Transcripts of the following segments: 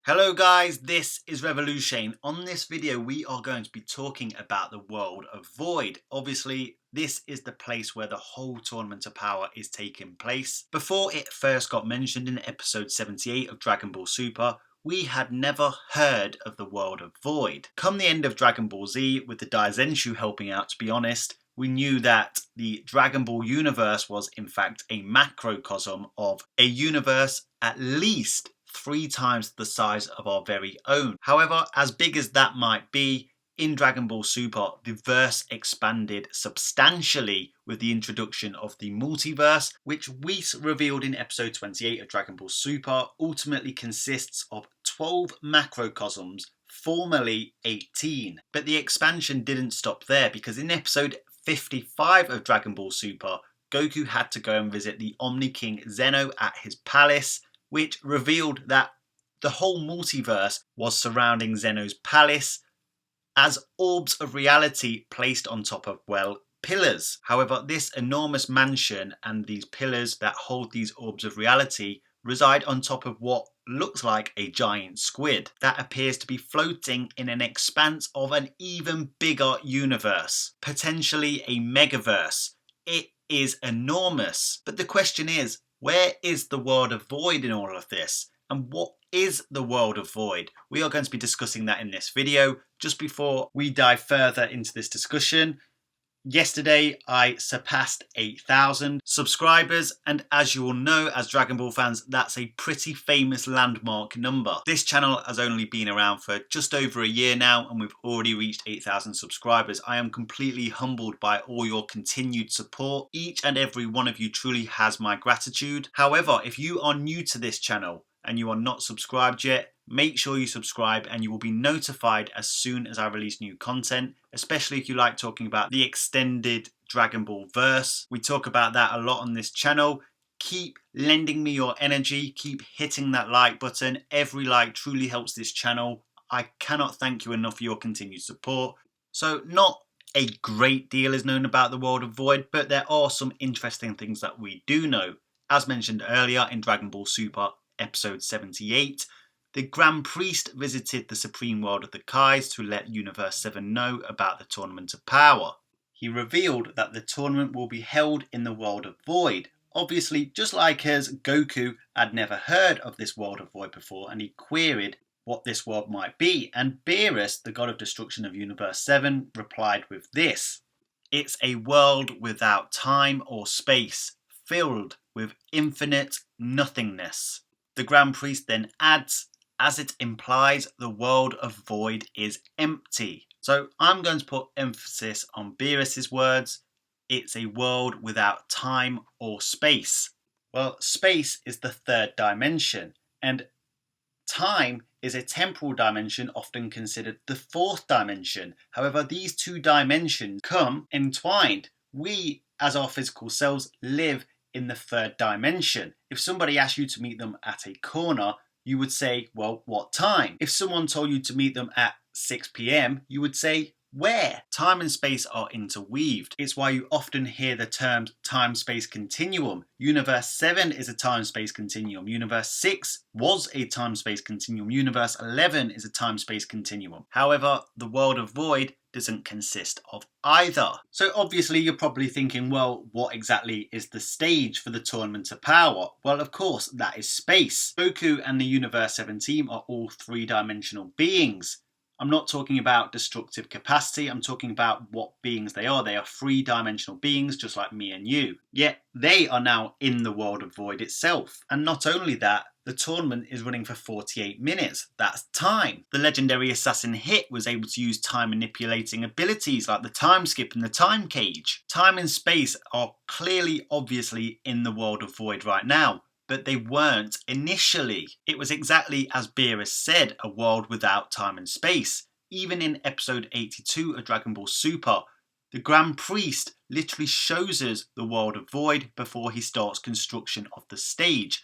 Hello guys, this is Revolution. On this video we are going to be talking about the world of Void. Obviously this is the place where the whole Tournament of Power is taking place. Before it first got mentioned in episode 78 of Dragon Ball Super, we had never heard of the world of Void. Come the end of Dragon Ball Z, with the Daizenshu helping out, to be honest, we knew that the Dragon Ball universe was in fact a macrocosm of a universe at least 3 times the size of our very own. However, as big as that might be, in Dragon Ball Super, the verse expanded substantially with the introduction of the multiverse, which we revealed in episode 28 of Dragon Ball Super, ultimately consists of 12 macrocosms, formerly 18. But the expansion didn't stop there, because in episode 55 of Dragon Ball Super, Goku had to go and visit the Omni King Zeno at his palace, which revealed that the whole multiverse was surrounding Zeno's palace as orbs of reality placed on top of, well, pillars. However, this enormous mansion and these pillars that hold these orbs of reality reside on top of what looks like a giant squid that appears to be floating in an expanse of an even bigger universe, potentially a megaverse. It is enormous. But the question is, where is the world of Void in all of this? And what is the world of Void? We are going to be discussing that in this video. Just before we dive further into this discussion, yesterday I surpassed 8,000 subscribers, and as you all know, as Dragon Ball fans, that's a pretty famous landmark number. This channel has only been around for just over a year now, and we've already reached 8,000 subscribers. I am completely humbled by all your continued support. Each and every one of you truly has my gratitude. However, if you are new to this channel and you are not subscribed yet, make sure you subscribe and you will be notified as soon as I release new content, especially if you like talking about the extended Dragon Ball verse. We talk about that a lot on this channel. Keep lending me your energy, keep hitting that like button. Every like truly helps this channel. I cannot thank you enough for your continued support. So not a great deal is known about the world of Void, but there are some interesting things that we do know. As mentioned earlier in Dragon Ball Super episode 78, the Grand Priest visited the Supreme World of the Kais to let Universe 7 know about the Tournament of Power. He revealed that the tournament will be held in the world of Void. Obviously, just like us, Goku had never heard of this world of Void before, and he queried what this world might be, and Beerus, the god of destruction of Universe 7, replied with this: "It's a world without time or space, filled with infinite nothingness." The Grand Priest then adds, "As it implies, the world of Void is empty." So I'm going to put emphasis on Beerus's words. It's a world without time or space. Well, space is the third dimension, and time is a temporal dimension, often considered the fourth dimension. However, these two dimensions come entwined. We, as our physical selves, live in the third dimension. If somebody asked you to meet them at a corner, you would say, well, what time? If someone told you to meet them at 6 p.m, you would say, where? Time and space are interweaved. It's why you often hear the term time-space continuum. Universe 7 is a time-space continuum. Universe 6 was a time-space continuum. Universe 11 is a time-space continuum. However, the world of Void doesn't consist of either. So obviously you're probably thinking, well, what exactly is the stage for the Tournament of Power? Well, of course, that is space. Goku and the Universe 7 team are all three-dimensional beings. I'm not talking about destructive capacity, I'm talking about what beings they are. They are three-dimensional beings just like me and you. Yet they are now in the world of Void itself. And not only that, the tournament is running for 48 minutes. That's time. The legendary assassin Hit was able to use time manipulating abilities like the time skip and the time cage. Time and space are clearly, obviously in the world of Void right now, but they weren't initially. It was exactly as Beerus said, a world without time and space. Even in episode 82 of Dragon Ball Super, the Grand Priest literally shows us the world of Void before he starts construction of the stage.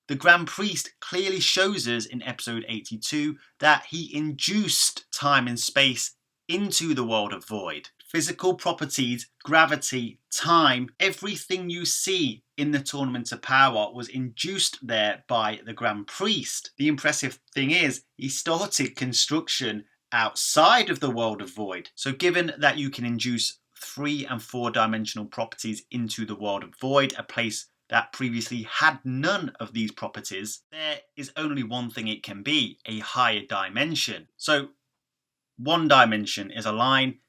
The Grand Priest clearly shows us in episode 82 that he induced time and space into the world of Void. physical properties, gravity, time, everything you see in the Tournament of Power was induced there by the Grand Priest. The impressive thing is, he started construction outside of the world of Void. So given that you can induce 3 and 4 dimensional properties into the world of Void, a place that previously had none of these properties, there is only one thing it can be: a higher dimension. So one dimension is a line,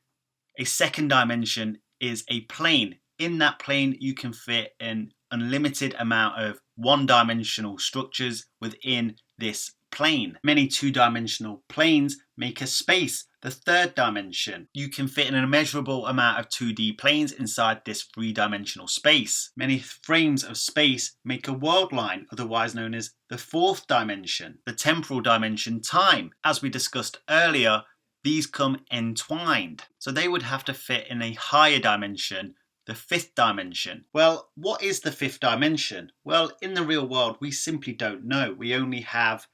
a second dimension is a plane. In that plane you can fit an unlimited amount of one-dimensional structures within this plane. Many two-dimensional planes make a space, the third dimension. You can fit an immeasurable amount of 2D planes inside this three-dimensional space. Many frames of space make a world line, otherwise known as the fourth dimension. The temporal dimension, time. As we discussed earlier, these come entwined, so they would have to fit in a higher dimension, the fifth dimension. Well, what is the fifth dimension? Well, in the real world, we simply don't know. We only have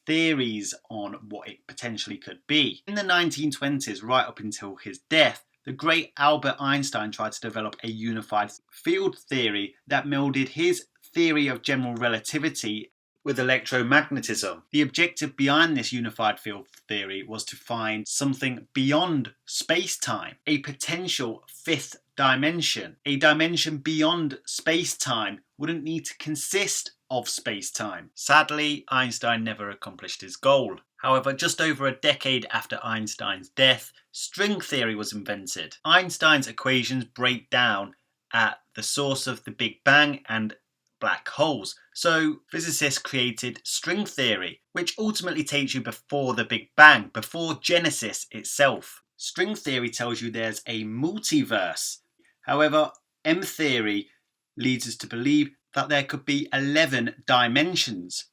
theories on what it potentially could be. In the 1920s, right up until his death, the great Albert Einstein tried to develop a unified field theory that melded his theory of general relativity with electromagnetism. The objective behind this unified field theory was to find something beyond space-time, a potential fifth dimension. A dimension beyond space-time wouldn't need to consist of space-time. Sadly, Einstein never accomplished his goal. However, just over a decade after Einstein's death, string theory was invented. Einstein's equations break down at the source of the Big Bang and black holes. So physicists created string theory, which ultimately takes you before the Big Bang, before Genesis itself. String theory tells you there's a multiverse. However, M theory leads us to believe that there could be 11 dimensions,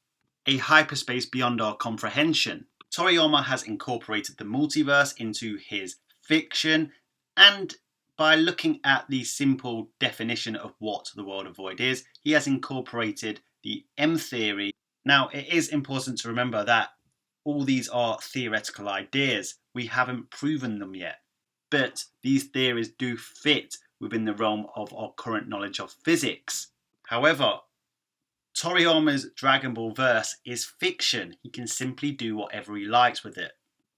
a hyperspace beyond our comprehension. Toriyama has incorporated the multiverse into his fiction, and by looking at the simple definition of what the world of Void is, he has incorporated the M theory. Now, it is important to remember that all these are theoretical ideas. We haven't proven them yet. But these theories do fit within the realm of our current knowledge of physics. However, Toriyama's Dragon Ball verse is fiction. He can simply do whatever he likes with it.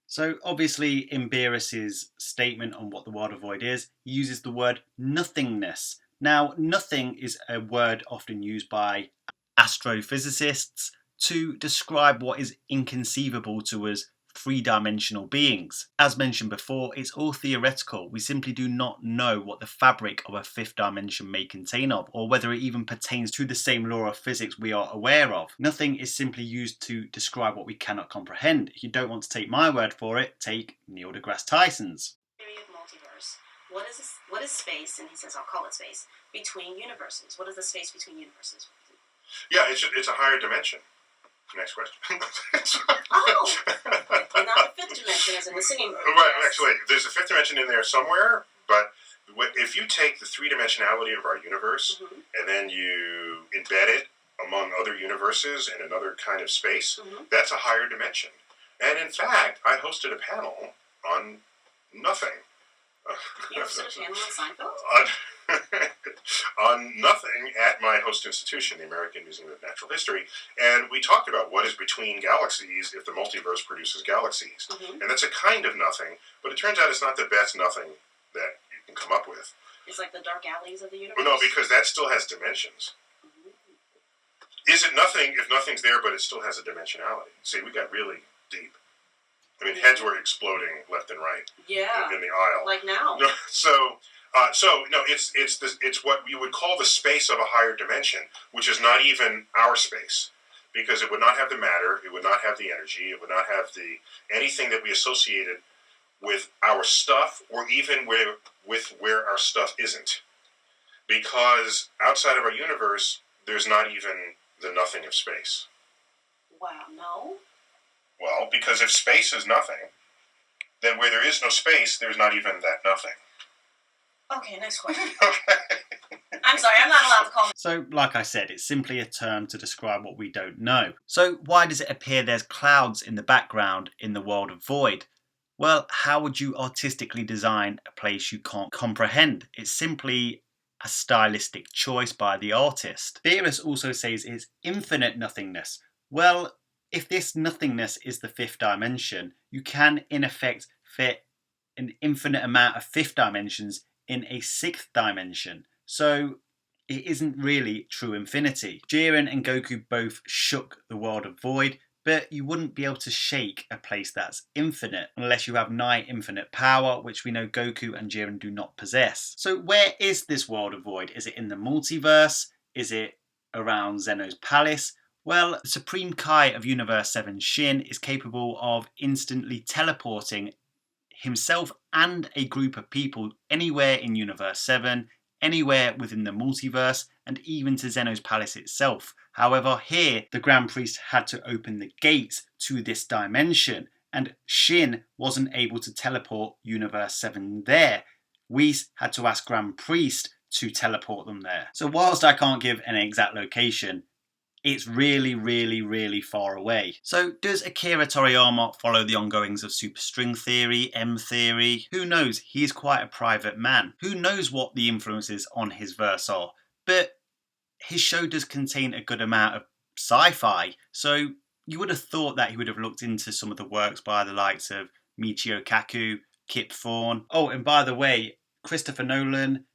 So obviously in Beerus's statement on what the world of Void is, he uses the word nothingness. Now, nothing is a word often used by astrophysicists to describe what is inconceivable to us three-dimensional beings. As mentioned before, it's all theoretical. We simply do not know what the fabric of a fifth dimension may contain of, or whether it even pertains to the same law of physics we are aware of. Nothing is simply used to describe what we cannot comprehend. If you don't want to take my word for it, take Neil deGrasse Tyson's. Theory of multiverse. What is space? And he says, I'll call it space, between universes. What is the space between universes? Yeah, it's a higher dimension. Next question. Oh! Not the fifth dimension as in the singing room. Right, actually, there's a fifth dimension in there somewhere, but if you take the three-dimensionality of our universe and then you embed it among other universes in another kind of space, that's a higher dimension. And in fact, I hosted a panel on nothing. You hosted a panel on Seinfeld? On nothing at my host institution, the American Museum of Natural History, and we talked about what is between galaxies if the multiverse produces galaxies. And that's a kind of nothing, but it turns out it's not the best nothing that you can come up with. It's like the dark alleys of the universe? Well, no, because that still has dimensions. Is it nothing if nothing's there, but it still has a dimensionality? See, we got really deep. I mean, heads were exploding left and right. Yeah. In the aisle. Like now. So it's what we would call the space of a higher dimension, which is not even our space, because it would not have the matter, it would not have the energy, it would not have anything that we associated with our stuff, or even with where our stuff isn't. Because outside of our universe, there's not even the nothing of space. Wow, no? Well, because if space is nothing, then where there is no space, there's not even that nothing. Okay, next question. I'm sorry, I'm not allowed to call. So, like I said, it's simply a term to describe what we don't know. So, why does it appear there's clouds in the background in the world of Void? Well, how would you artistically design a place you can't comprehend? It's simply a stylistic choice by the artist. Theorists also says it's infinite nothingness. Well, if this nothingness is the fifth dimension, you can in effect fit an infinite amount of fifth dimensions in a sixth dimension. So it isn't really true infinity. Jiren and Goku both shook the world of void, but you wouldn't be able to shake a place that's infinite unless you have nigh infinite power, which we know Goku and Jiren do not possess. So where is this world of void? Is it in the multiverse? Is it around Zeno's palace? Well, the Supreme Kai of Universe 7 Shin is capable of instantly teleporting himself and a group of people anywhere in Universe 7, anywhere within the multiverse, and even to Zeno's palace itself. However, here the Grand Priest had to open the gates to this dimension, and Shin wasn't able to teleport Universe 7 there. Whis had to ask Grand Priest to teleport them there. So whilst I can't give an exact location, it's really far away. So does Akira Toriyama follow the ongoings of Superstring Theory, M Theory? Who knows? He's quite a private man. Who knows what the influences on his verse are? But his show does contain a good amount of sci-fi, so you would have thought that he would have looked into some of the works by the likes of Michio Kaku, Kip Thorne. Oh, and by the way, Christopher Nolan,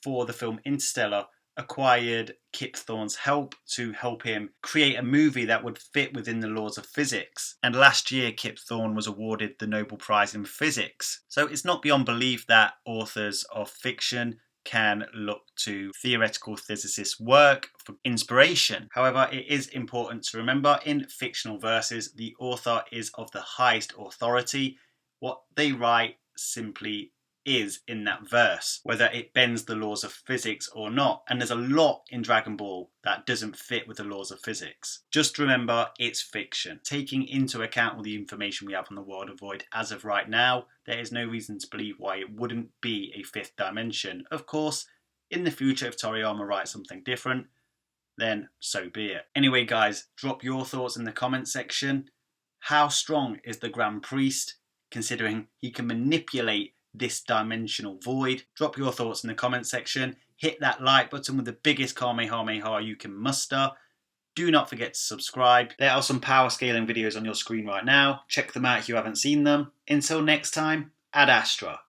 for the film Interstellar, acquired Kip Thorne's help to help him create a movie that would fit within the laws of physics. And last year, Kip Thorne was awarded the Nobel Prize in Physics. So it's not beyond belief that authors of fiction can look to theoretical physicists' work for inspiration. However, it is important to remember in fictional verses, the author is of the highest authority. What they write simply is in that verse, whether it bends the laws of physics or not. And there's a lot in Dragon Ball that doesn't fit with the laws of physics. Just remember, it's fiction. Taking into account all the information we have on the world of void as of right now, there is no reason to believe why it wouldn't be a fifth dimension. Of course, in the future, if Toriyama writes something different, then so be it. Anyway, guys, drop your thoughts in the comment section. How strong is the Grand Priest, considering he can manipulate this dimensional void? Drop your thoughts in the comment section. Hit that like button with the biggest Kamehameha you can muster. Do not forget to subscribe. There are some power scaling videos on your screen right now. Check them out if you haven't seen them. Until next time, Ad Astra.